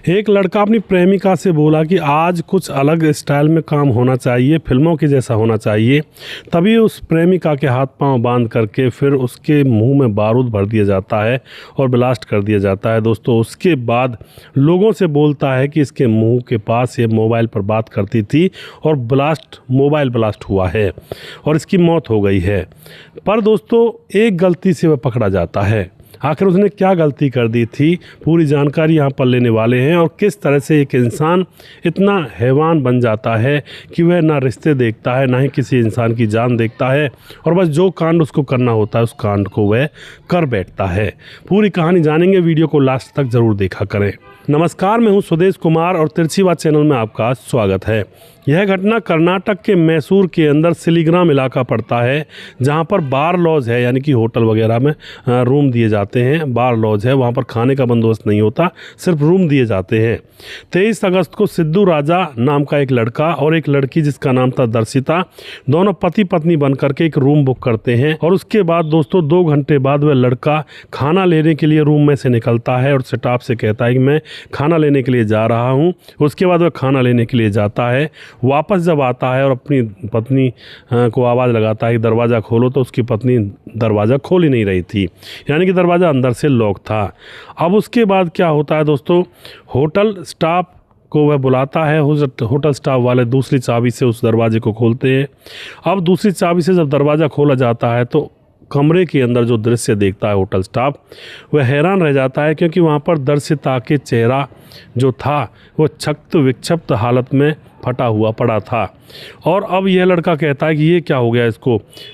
एक लड़का अपनी प्रेमिका से बोला कि आज कुछ अलग स्टाइल में काम होना चाहिए, फिल्मों के जैसा होना चाहिए। तभी उस प्रेमिका के हाथ पांव बांध करके फिर उसके मुंह में बारूद भर दिया जाता है और ब्लास्ट कर दिया जाता है। दोस्तों, उसके बाद लोगों से बोलता है कि इसके मुंह के पास ये मोबाइल पर बात करती थी और मोबाइल ब्लास्ट हुआ है और इसकी मौत हो गई है। पर दोस्तों, एक गलती से वह पकड़ा जाता है। आखिर उसने क्या गलती कर दी थी, पूरी जानकारी यहाँ पर लेने वाले हैं और किस तरह से एक इंसान इतना हैवान बन जाता है कि वह ना रिश्ते देखता है, ना ही किसी इंसान की जान देखता है और बस जो कांड उसको करना होता है उस कांड को वह कर बैठता है। पूरी कहानी जानेंगे, वीडियो को लास्ट तक ज़रूर देखा करें। नमस्कार, मैं हूं सुदेश कुमार और तिरछीवाद चैनल में आपका स्वागत है। यह घटना कर्नाटक के मैसूर के अंदर सिलीग्राम इलाका पड़ता है, जहां पर बार लॉज है, यानी कि होटल वगैरह में रूम दिए जाते हैं। बार लॉज है, वहां पर खाने का बंदोबस्त नहीं होता, सिर्फ रूम दिए जाते हैं। 23 अगस्त को सिद्धू राजा नाम का एक लड़का और एक लड़की जिसका नाम था दर्शिता, दोनों पति पत्नी बन करके एक रूम बुक करते हैं और उसके बाद दोस्तों 2 घंटे बाद वह लड़का खाना लेने के लिए रूम में से निकलता है और स्टाफ से कहता है कि मैं खाना लेने के लिए जा रहा हूं। उसके बाद वह खाना लेने के लिए जाता है। वापस जब आता है और अपनी पत्नी को आवाज़ लगाता है कि दरवाज़ा खोलो, तो उसकी पत्नी दरवाज़ा खोल ही नहीं रही थी, यानी कि दरवाज़ा अंदर से लॉक था। अब उसके बाद क्या होता है दोस्तों, होटल स्टाफ को वह बुलाता है। होटल स्टाफ वाले दूसरी चाबी से उस दरवाजे को खोलते हैं। अब दूसरी चाबी से जब दरवाज़ा खोला जाता है तो कमरे के अंदर जो दृश्य देखता है होटल स्टाफ, वह हैरान रह जाता है, क्योंकि वहाँ पर दर्शिता के चेहरा जो था वो क्षत विक्षिप्त हालत में फटा हुआ पड़ा था। और अब यह लड़का कहता है कि ये क्या हो गया,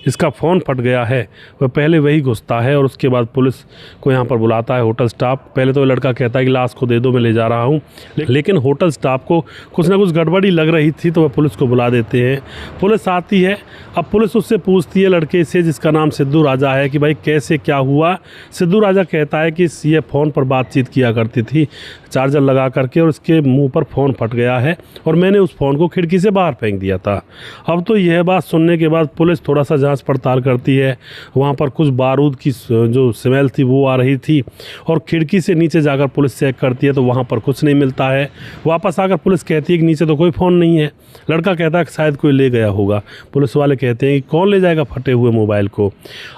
इसका फ़ोन फट गया है। वह पहले वही घुसता है और उसके बाद पुलिस को यहाँ पर बुलाता है होटल स्टाफ। पहले तो लड़का कहता है कि लाश को दे दो, मैं ले जा रहा हूँ, लेकिन होटल स्टाफ को कुछ ना कुछ गड़बड़ी लग रही थी, तो वह पुलिस को बुला देते हैं। पुलिस आती है। अब पुलिस उससे पूछती है, लड़के से जिसका नाम सिद्धू राजा है, कि भाई कैसे क्या हुआ। सिद्धू राजा कहता है कि ये फ़ोन पर बातचीत किया करती थी चार्जर लगा करके और उसके मुंह पर फ़ोन फट गया है और मैंने उस फ़ोन को खिड़की से बाहर फेंक दिया था। अब तो यह बात सुनने के बाद पुलिस थोड़ा सा जांच पड़ताल करती है। वहाँ पर कुछ बारूद की जो स्मेल थी वो आ रही थी और खिड़की से नीचे जाकर पुलिस चेक करती है तो वहाँ पर कुछ नहीं मिलता है। वापस आकर पुलिस कहती है कि नीचे तो कोई फ़ोन नहीं है। लड़का कहता है कि शायद कोई ले गया होगा। पुलिस वाले कहते हैं कि कौन ले जाएगा फटे हुए मोबाइल को।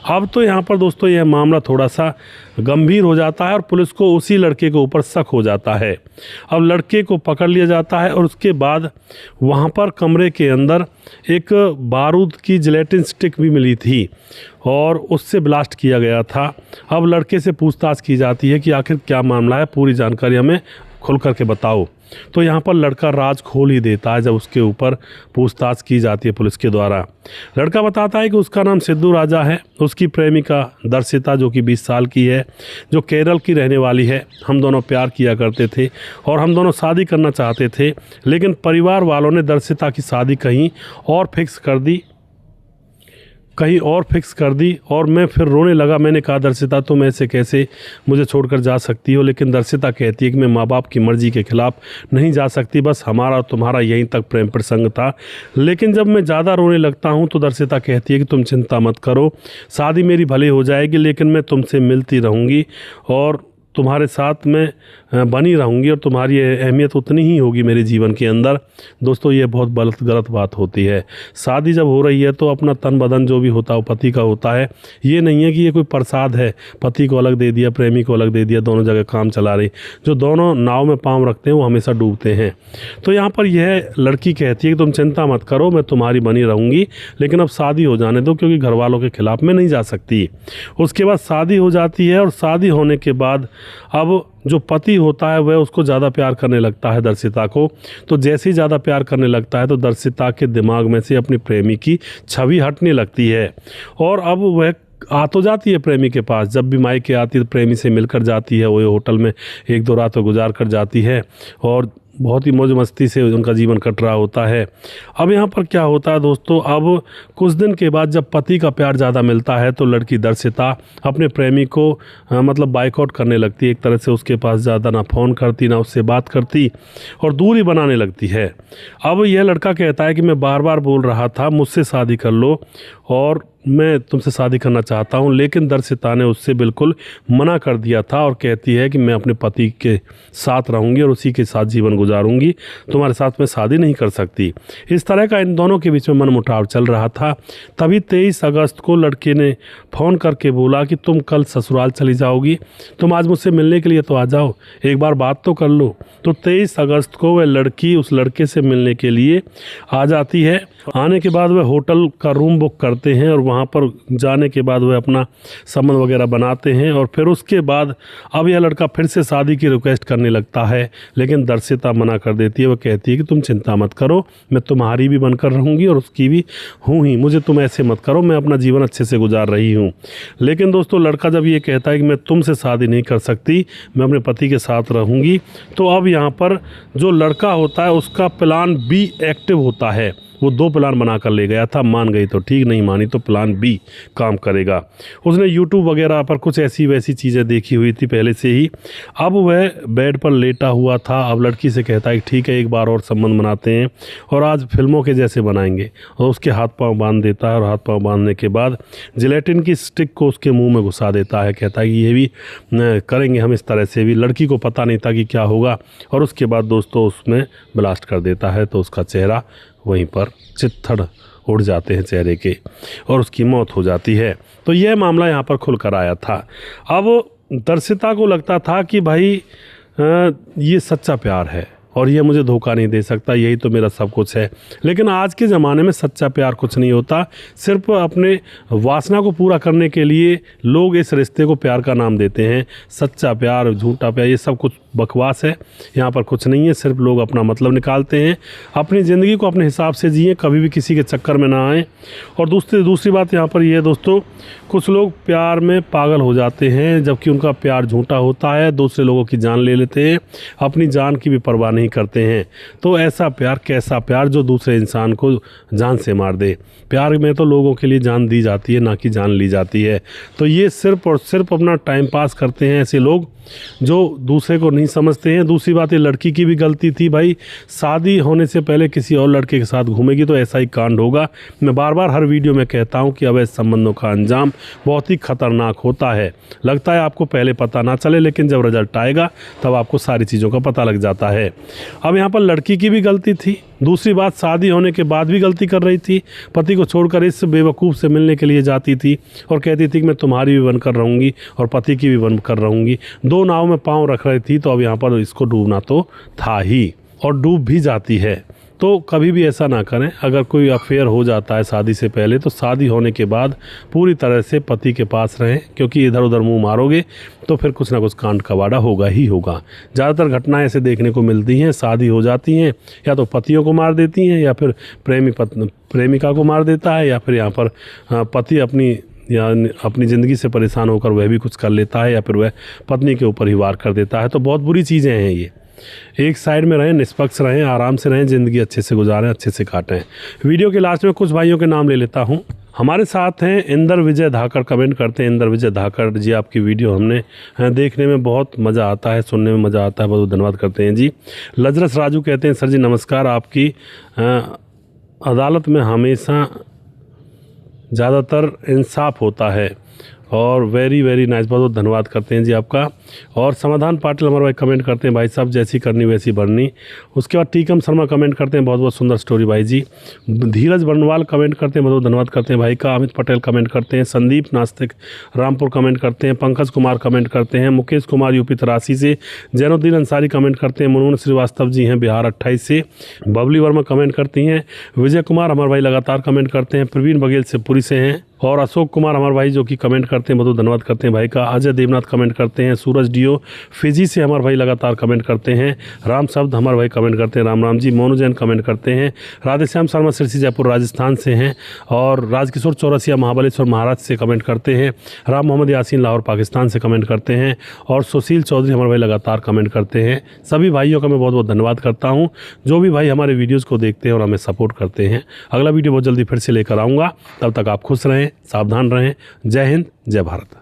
अब तो यहाँ पर दोस्तों यह मामला थोड़ा सा गंभीर हो जाता है और पुलिस को उसी लड़के के ऊपर शक हो जाता है। अब लड़के को पकड़ लिया जाता है और उसके बाद वहाँ पर कमरे के अंदर एक बारूद की जिलेटिन स्टिक भी मिली थी और उससे ब्लास्ट किया गया था। अब लड़के से पूछताछ की जाती है कि आखिर क्या मामला है, पूरी जानकारी हमें खुल करके बताओ। तो यहाँ पर लड़का राज खोल ही देता है जब उसके ऊपर पूछताछ की जाती है पुलिस के द्वारा। लड़का बताता है कि उसका नाम सिद्धू राजा है, उसकी प्रेमिका दर्शिता जो कि 20 साल की है, जो केरल की रहने वाली है। हम दोनों प्यार किया करते थे और हम दोनों शादी करना चाहते थे, लेकिन परिवार वालों ने दर्शिता की शादी कहीं और फिक्स कर दी और मैं फिर रोने लगा। मैंने कहा, दर्शिता तुम ऐसे कैसे मुझे छोड़कर जा सकती हो। लेकिन दर्शिता कहती है कि मैं माँ बाप की मर्ज़ी के खिलाफ़ नहीं जा सकती, बस हमारा और तुम्हारा यहीं तक प्रेम प्रसंग था। लेकिन जब मैं ज़्यादा रोने लगता हूँ तो दर्शिता कहती है कि तुम चिंता मत करो, शादी मेरी भले हो जाएगी, लेकिन मैं तुमसे मिलती रहूँगी और तुम्हारे साथ में बनी रहूँगी और तुम्हारी अहमियत उतनी ही होगी मेरे जीवन के अंदर। दोस्तों, ये बहुत गलत बात होती है। शादी जब हो रही है तो अपना तन बदन जो भी होता है वो पति का होता है। ये नहीं है कि ये कोई प्रसाद है, पति को अलग दे दिया, प्रेमी को अलग दे दिया, दोनों जगह काम चला रही। जो दोनों नाव में पाँव रखते हैं वो हमेशा डूबते हैं। तो यहाँ पर यह लड़की कहती है कि तुम चिंता मत करो, मैं तुम्हारी बनी रहूँगी, लेकिन अब शादी हो जाने दो, क्योंकि घर वालों के खिलाफ़ मैं नहीं जा सकती। उसके बाद शादी हो जाती है और शादी होने के बाद अब जो पति होता है वह उसको ज़्यादा प्यार करने लगता है दर्शिता को। तो जैसे ही ज़्यादा प्यार करने लगता है तो दर्शिता के दिमाग में से अपनी प्रेमी की छवि हटने लगती है और अब वह आ तो जाती है प्रेमी के पास। जब भी मायके आती है तो प्रेमी से मिलकर जाती है, वो होटल में 1-2 रात गुजार कर जाती है और बहुत ही मौज मस्ती से उनका जीवन कट रहा होता है। अब यहाँ पर क्या होता है दोस्तों, अब कुछ दिन के बाद जब पति का प्यार ज़्यादा मिलता है तो लड़की दर्शिता अपने प्रेमी को मतलब बाइकआउट करने लगती है। एक तरह से उसके पास ज़्यादा ना फ़ोन करती, ना उससे बात करती और दूरी बनाने लगती है। अब यह लड़का कहता है कि मैं बार बार बोल रहा था मुझसे शादी कर लो और मैं तुमसे शादी करना चाहता हूँ, लेकिन दर्शिता ने उससे बिल्कुल मना कर दिया था और कहती है कि मैं अपने पति के साथ रहूँगी और उसी के साथ जीवन गुजारूंगी, तुम्हारे साथ मैं शादी नहीं कर सकती। इस तरह का इन दोनों के बीच में मनमुटाव चल रहा था। तभी 23 अगस्त को लड़के ने फ़ोन करके बोला कि तुम कल ससुराल चली जाओगी, तुम आज मुझसे मिलने के लिए तो आ जाओ, एक बार बात तो कर लो। तो 23 अगस्त को वह लड़की उस लड़के से मिलने के लिए आ जाती है। आने के बाद वह होटल का रूम बुक करते हैं और वहाँ पर जाने के बाद वह अपना संबंध वगैरह बनाते हैं और फिर उसके बाद अब यह लड़का फिर से शादी की रिक्वेस्ट करने लगता है, लेकिन दर्शिता मना कर देती है। वह कहती है कि तुम चिंता मत करो, मैं तुम्हारी भी बनकर रहूँगी और उसकी भी हूँ ही, मुझे तुम ऐसे मत करो, मैं अपना जीवन अच्छे से गुजार रही हूँ। लेकिन दोस्तों लड़का जब ये कहता है कि मैं तुमसे शादी नहीं कर सकती, मैं अपने पति के साथ रहूँगी, तो अब यहाँ पर जो लड़का होता है उसका प्लान बी एक्टिव होता है। वो 2 प्लान बना कर ले गया था, मान गई तो ठीक, नहीं मानी तो प्लान बी काम करेगा। उसने यूट्यूब वगैरह पर कुछ ऐसी वैसी चीज़ें देखी हुई थी पहले से ही। अब वह बेड पर लेटा हुआ था। अब लड़की से कहता है ठीक है, एक बार और संबंध बनाते हैं और आज फिल्मों के जैसे बनाएंगे, और उसके हाथ पांव बांध देता है और हाथ पांव बांधने के बाद जिलेटिन की स्टिक को उसके मुँह में घुसा देता है। कहता है कि ये भी करेंगे हम इस तरह से भी। लड़की को पता नहीं था कि क्या होगा, और उसके बाद दोस्तों उसमें ब्लास्ट कर देता है, तो उसका चेहरा वहीं पर चित्थड़ उड़ जाते हैं चेहरे के और उसकी मौत हो जाती है। तो यह मामला यहाँ पर खुल कर आया था। अब दर्शिता को लगता था कि भाई ये सच्चा प्यार है और ये मुझे धोखा नहीं दे सकता, यही तो मेरा सब कुछ है। लेकिन आज के ज़माने में सच्चा प्यार कुछ नहीं होता। सिर्फ अपने वासना को पूरा करने के लिए लोग इस रिश्ते को प्यार का नाम देते हैं। सच्चा प्यार, झूठा प्यार, ये सब कुछ बकवास है, यहाँ पर कुछ नहीं है। सिर्फ लोग अपना मतलब निकालते हैं। अपनी ज़िंदगी को अपने हिसाब से जिए, कभी भी किसी के चक्कर में ना आए। और दूसरी बात यहाँ पर ये है दोस्तों, कुछ लोग प्यार में पागल हो जाते हैं, जबकि उनका प्यार झूठा होता है। दूसरे लोगों की जान ले लेते हैं, अपनी जान की भी परवाह नहीं करते हैं। तो ऐसा प्यार, कैसा प्यार जो दूसरे इंसान को जान से मार दे। प्यार में तो लोगों के लिए जान दी जाती है, ना कि जान ली जाती है। तो ये सिर्फ और सिर्फ अपना टाइम पास करते हैं ऐसे लोग जो दूसरे को नहीं समझते हैं। दूसरी बात, ये लड़की की भी गलती थी भाई, शादी होने से पहले किसी और लड़के के साथ घूमेगी तो ऐसा ही कांड होगा। मैं बार बार हर वीडियो में कहता हूं कि अवैध संबंधों का अंजाम बहुत ही खतरनाक होता है। लगता है आपको पहले पता ना चले, लेकिन जब रिजल्ट आएगा तब आपको सारी चीज़ों का पता लग जाता है। अब यहाँ पर लड़की की भी गलती थी। दूसरी बात, शादी होने के बाद भी गलती कर रही थी। पति को छोड़कर इस बेवकूफ़ से मिलने के लिए जाती थी और कहती थी कि मैं तुम्हारी भी बनकर रहूँगी और पति की भी बनकर रहूँगी। 2 नाव में पाँव रख रही थी, तो अब यहाँ पर इसको डूबना तो था ही, और डूब भी जाती है। तो कभी भी ऐसा ना करें। अगर कोई अफेयर हो जाता है शादी से पहले, तो शादी होने के बाद पूरी तरह से पति के पास रहें, क्योंकि इधर उधर मुंह मारोगे तो फिर कुछ ना कुछ कांड कबाड़ा होगा ही होगा। ज़्यादातर घटनाएं ऐसे देखने को मिलती हैं। शादी हो जाती हैं, या तो पतियों को मार देती हैं, या फिर प्रेमिका को मार देता है, या फिर यहाँ पर पति अपनी ज़िंदगी से परेशान होकर वह भी कुछ कर लेता है, या फिर वह पत्नी के ऊपर ही वार कर देता है। तो बहुत बुरी चीज़ें हैं ये। एक साइड में रहें, निष्पक्ष रहें, आराम से रहें, ज़िंदगी अच्छे से गुजारें, अच्छे से काटें। वीडियो के लास्ट में कुछ भाइयों के नाम ले लेता हूं। हमारे साथ हैं इंदर विजय धाकड़, कमेंट करते हैं इंदर विजय धाकड़ जी, आपकी वीडियो हमने देखने में बहुत मज़ा आता है, सुनने में मज़ा आता है, बहुत धन्यवाद करते हैं जी। लजरस राजू कहते हैं सर जी नमस्कार, आपकी अदालत में हमेशा ज़्यादातर इंसाफ होता है और वेरी वेरी नाइस, बहुत धन्यवाद करते हैं जी आपका। और समाधान पाटिल हमारे भाई कमेंट करते हैं भाई साहब जैसी करनी वैसी भरनी। उसके बाद टीकम शर्मा कमेंट करते हैं बहुत बहुत सुंदर स्टोरी भाई जी। धीरज बर्नवाल कमेंट करते हैं, बहुत धन्यवाद करते हैं भाई का। अमित पटेल कमेंट करते हैं, संदीप नास्तिक रामपुर कमेंट करते हैं, पंकज कुमार कमेंट करते हैं, मुकेश कुमार यूपी 83 से, जैनुद्दीन अंसारी कमेंट करते हैं, मनोज श्रीवास्तव जी हैं बिहार 28 से, बबली वर्मा कमेंट करती हैं, विजय कुमार हमारे भाई लगातार कमेंट करते हैं, प्रवीण बघेल शिवपुरी से हैं, और अशोक कुमार हमारे भाई जो कि कमेंट करते हैं, बहुत धन्यवाद करते हैं भाई का। अजय देवनाथ कमेंट करते हैं, सूरज डीओ फिजी से हमारे भाई लगातार कमेंट करते हैं, राम शब्द हमारे भाई कमेंट करते हैं, राम राम जी। मोनू जैन कमेंट करते हैं, राधेश्याम शर्मा सिरसी जयपुर राजस्थान से हैं, और राजकिशोर चौरसिया महाबलेश्वर महाराज से कमेंट करते हैं, राम मोहम्मद यासीन लाहौर पाकिस्तान से कमेंट करते हैं, और सुशील चौधरी हमारे भाई लगातार कमेंट करते हैं। सभी भाइयों का मैं बहुत बहुत धन्यवाद करता हूँ जो भी भाई हमारे वीडियोज़ को देखते हैं और हमें सपोर्ट करते हैं। अगला वीडियो बहुत जल्दी फिर से लेकर आऊँगा, तब तक आप खुश रहें, सावधान रहें। जय हिंद, जय भारत।